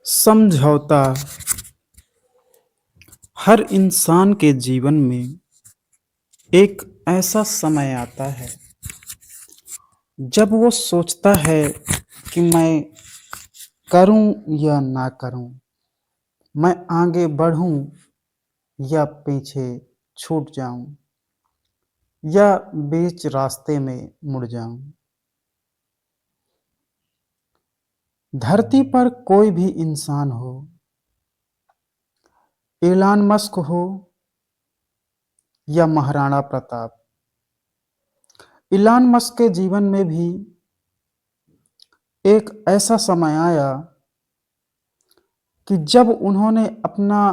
समझौता हर इंसान के जीवन में एक ऐसा समय आता है जब वो सोचता है कि मैं करूं या ना करूं, मैं आगे बढ़ूं या पीछे छूट जाऊं या बीच रास्ते में मुड़ जाऊं। धरती पर कोई भी इंसान हो, इलान मस्क हो या महाराणा प्रताप, इलान मस्क के जीवन में भी एक ऐसा समय आया कि जब उन्होंने अपना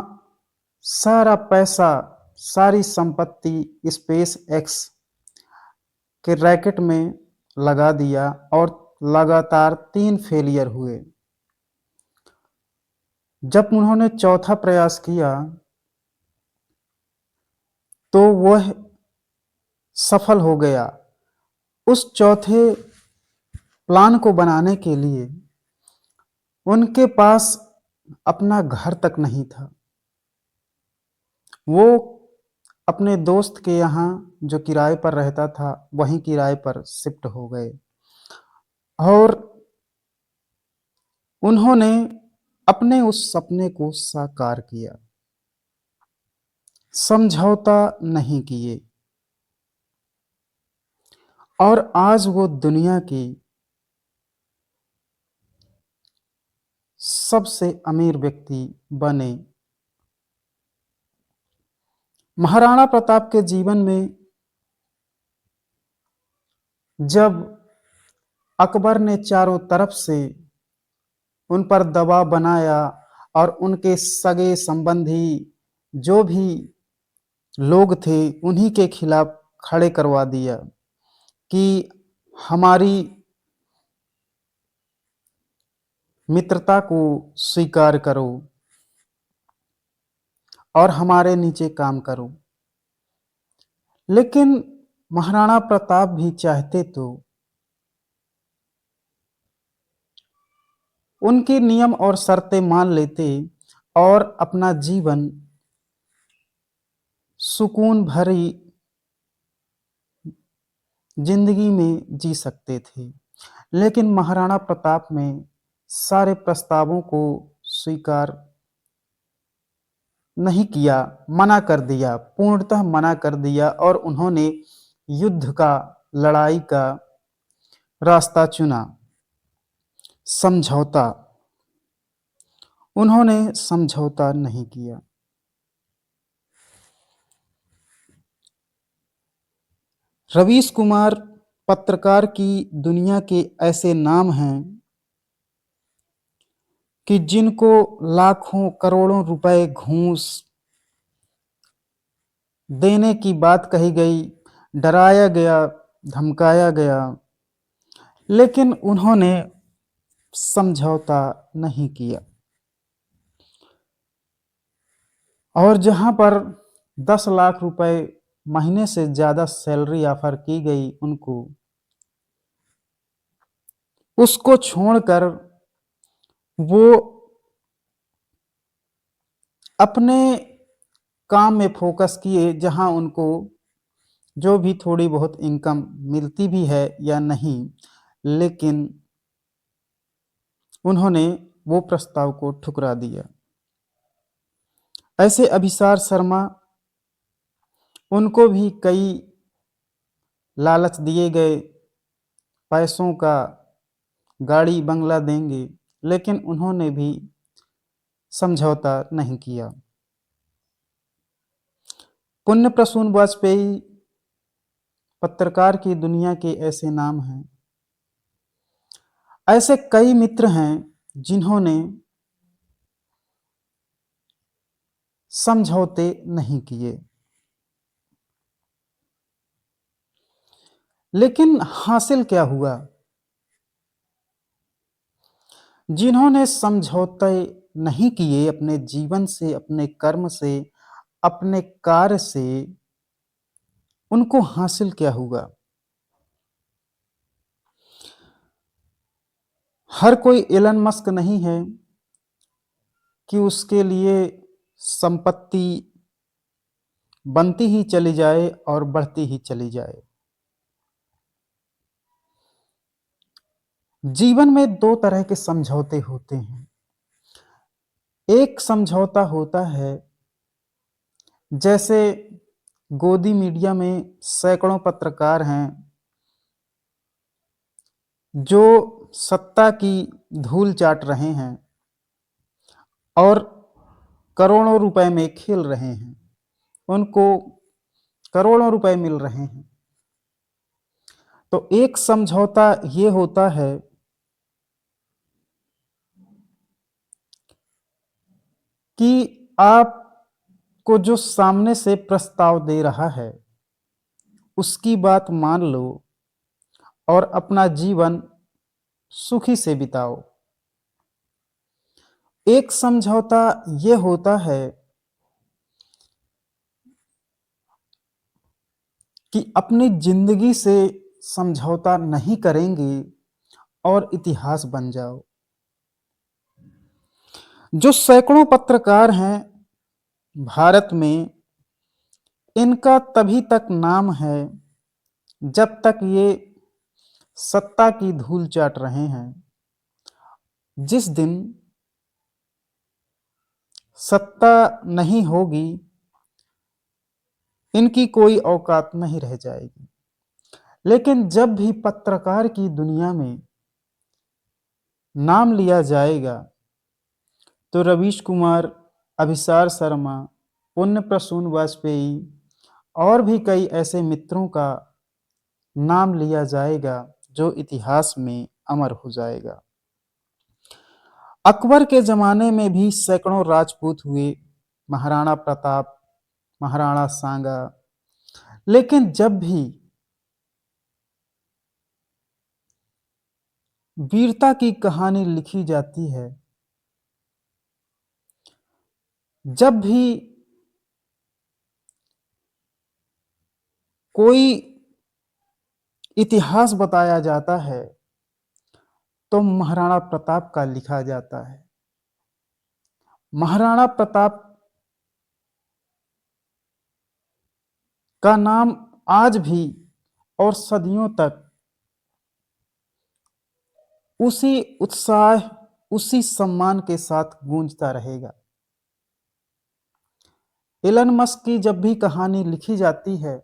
सारा पैसा, सारी संपत्ति स्पेस एक्स के रैकेट में लगा दिया और लगातार 3 फेलियर हुए। जब उन्होंने चौथा प्रयास किया तो वह सफल हो गया। उस चौथे प्लान को बनाने के लिए उनके पास अपना घर तक नहीं था। वो अपने दोस्त के यहाँ जो किराए पर रहता था, वहीं किराए पर शिफ्ट हो गए और उन्होंने अपने उस सपने को साकार किया। समझौता नहीं किए और आज वो दुनिया की सबसे अमीर व्यक्ति बने। महाराणा प्रताप के जीवन में जब अकबर ने चारों तरफ से उन पर दबाव बनाया और उनके सगे संबंधी जो भी लोग थे उन्हीं के खिलाफ खड़े करवा दिया कि हमारी मित्रता को स्वीकार करो और हमारे नीचे काम करो। लेकिन महाराणा प्रताप भी चाहते तो उनके नियम और शर्तें मान लेते और अपना जीवन सुकून भरी जिंदगी में जी सकते थे। लेकिन महाराणा प्रताप ने सारे प्रस्तावों को स्वीकार नहीं किया, मना कर दिया, पूर्णतः मना कर दिया और उन्होंने युद्ध का, लड़ाई का रास्ता चुना। समझौता, उन्होंने समझौता नहीं किया। रवीश कुमार पत्रकार की दुनिया के ऐसे नाम हैं कि जिनको लाखों करोड़ों रुपए घूस देने की बात कही गई, डराया गया, धमकाया गया, लेकिन उन्होंने समझौता नहीं किया। और जहां पर 10 लाख रुपए महीने से ज्यादा सैलरी ऑफर की गई उनको, उसको छोड़कर वो अपने काम में फोकस किए जहां उनको जो भी थोड़ी बहुत इनकम मिलती भी है या नहीं, लेकिन उन्होंने वो प्रस्ताव को ठुकरा दिया। ऐसे अभिसार शर्मा, उनको भी कई लालच दिए गए, पैसों का, गाड़ी बंगला देंगे, लेकिन उन्होंने भी समझौता नहीं किया। पुण्य प्रसून वाजपेयी पत्रकार की दुनिया के ऐसे नाम हैं। ऐसे कई मित्र हैं जिन्होंने समझौते नहीं किए, लेकिन हासिल क्या हुआ? जिन्होंने समझौते नहीं किए अपने जीवन से, अपने कर्म से, अपने कार्य से, उनको हासिल क्या हुआ? हर कोई एलन मस्क नहीं है, कि उसके लिए संपत्ति बनती ही चली जाए और बढ़ती ही चली जाए। जीवन में दो तरह के समझौते होते हैं। एक समझौता होता है, जैसे गोदी मीडिया में सैकड़ों पत्रकार हैं जो सत्ता की धूल चाट रहे हैं और करोड़ों रुपए में खेल रहे हैं। उनको करोड़ों रुपए मिल रहे हैं। तो एक समझौता ये होता है कि आपको जो सामने से प्रस्ताव दे रहा है उसकी बात मान लो और अपना जीवन सुखी से बिताओ। एक समझौता ये होता है कि अपनी जिंदगी से समझौता नहीं करेंगे और इतिहास बन जाओ। जो सैकड़ों पत्रकार हैं भारत में, इनका तभी तक नाम है जब तक ये सत्ता की धूल चाट रहे हैं। जिस दिन सत्ता नहीं होगी, इनकी कोई औकात नहीं रह जाएगी। लेकिन जब भी पत्रकार की दुनिया में नाम लिया जाएगा तो रवीश कुमार, अभिसार शर्मा, पुण्य प्रसून वाजपेयी और भी कई ऐसे मित्रों का नाम लिया जाएगा जो इतिहास में अमर हो जाएगा। अकबर के जमाने में भी सैकड़ों राजपूत हुए, महाराणा प्रताप, महाराणा सांगा। लेकिन जब भी वीरता की कहानी लिखी जाती है, जब भी कोई इतिहास बताया जाता है तो महाराणा प्रताप का लिखा जाता है। महाराणा प्रताप का नाम आज भी और सदियों तक उसी उत्साह, उसी सम्मान के साथ गूंजता रहेगा। एलन मस्क की जब भी कहानी लिखी जाती है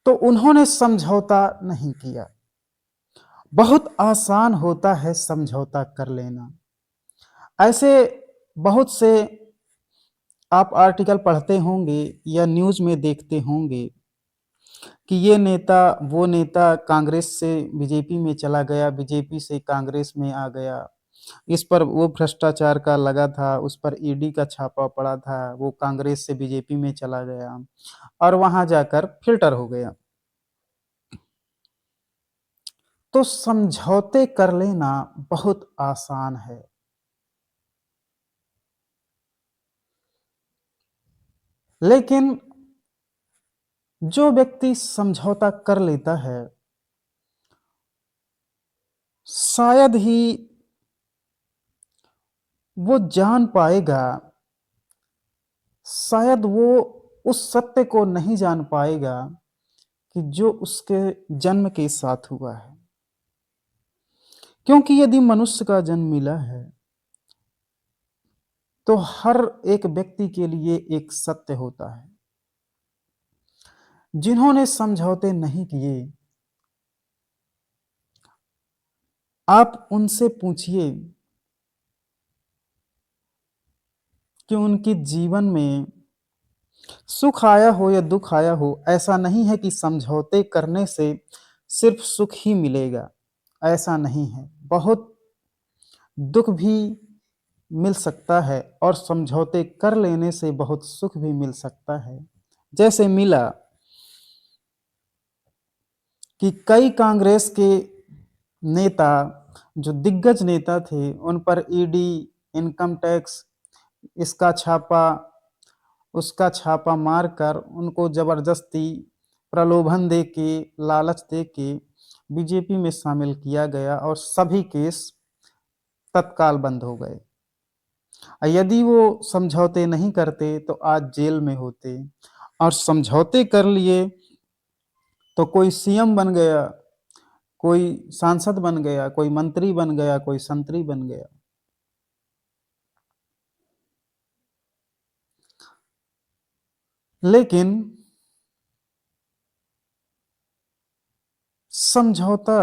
तो उन्होंने समझौता नहीं किया। बहुत आसान होता है समझौता कर लेना। ऐसे बहुत से आप आर्टिकल पढ़ते होंगे या न्यूज़ में देखते होंगे कि ये नेता, वो नेता कांग्रेस से बीजेपी में चला गया, बीजेपी से कांग्रेस में आ गया। इस पर वो भ्रष्टाचार का लगा था, उस पर ईडी का छापा पड़ा था, वो कांग्रेस से बीजेपी में चला गया और वहां जाकर फिल्टर हो गया। तो समझौते कर लेना बहुत आसान है। लेकिन जो व्यक्ति समझौता कर लेता है, शायद ही वो जान पाएगा, शायद वो उस सत्य को नहीं जान पाएगा कि जो उसके जन्म के साथ हुआ है। क्योंकि यदि मनुष्य का जन्म मिला है तो हर एक व्यक्ति के लिए एक सत्य होता है। जिन्होंने समझौते नहीं किए, आप उनसे पूछिए कि उनके जीवन में सुख आया हो या दुख आया हो। ऐसा नहीं है कि समझौते करने से सिर्फ सुख ही मिलेगा, ऐसा नहीं है। बहुत दुख भी मिल सकता है और समझौते कर लेने से बहुत सुख भी मिल सकता है। जैसे मिला कि कई कांग्रेस के नेता, जो दिग्गज नेता थे, उन पर ईडी, इनकम टैक्स, इसका छापा, उसका छापा मारकर उनको जबरदस्ती प्रलोभन दे के, लालच दे के बीजेपी में शामिल किया गया और सभी केस तत्काल बंद हो गए। यदि वो समझौते नहीं करते तो आज जेल में होते, और समझौते कर लिए तो कोई सीएम बन गया, कोई सांसद बन गया, कोई मंत्री बन गया, कोई संतरी बन गया। लेकिन समझौता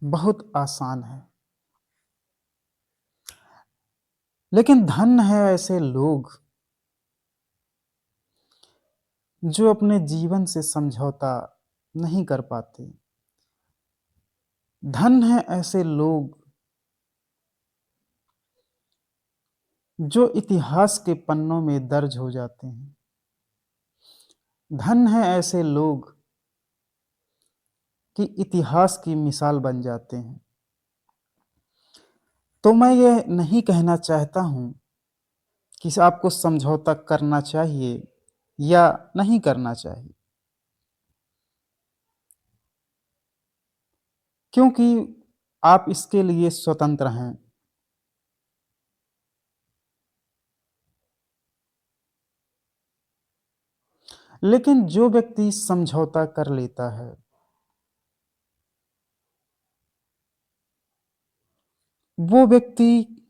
बहुत आसान है। लेकिन धन है ऐसे लोग जो अपने जीवन से समझौता नहीं कर पाते। धन है ऐसे लोग जो इतिहास के पन्नों में दर्ज हो जाते हैं। धन है ऐसे लोग कि इतिहास की मिसाल बन जाते हैं। तो मैं ये नहीं कहना चाहता हूं कि आपको समझौता करना चाहिए या नहीं करना चाहिए, क्योंकि आप इसके लिए स्वतंत्र हैं। लेकिन जो व्यक्ति समझौता कर लेता है, वो व्यक्ति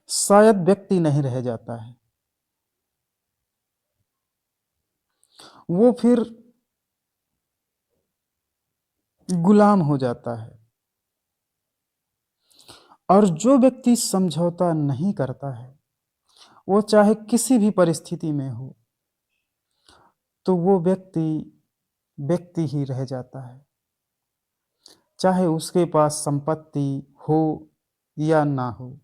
शायद व्यक्ति नहीं रह जाता है। वो फिर गुलाम हो जाता है। और जो व्यक्ति समझौता नहीं करता है, वो चाहे किसी भी परिस्थिति में हो, तो वो व्यक्ति व्यक्ति ही रह जाता है, चाहे उसके पास संपत्ति हो या ना हो।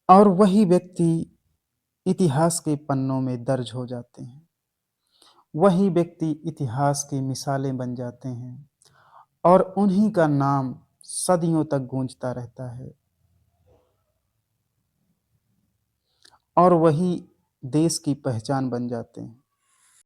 और वही व्यक्ति इतिहास के पन्नों में दर्ज हो जाते हैं। वही व्यक्ति इतिहास की मिसालें बन जाते हैं, और उन्हीं का नाम सदियों तक गूंजता रहता है। और वही देश की पहचान बन जाते हैं।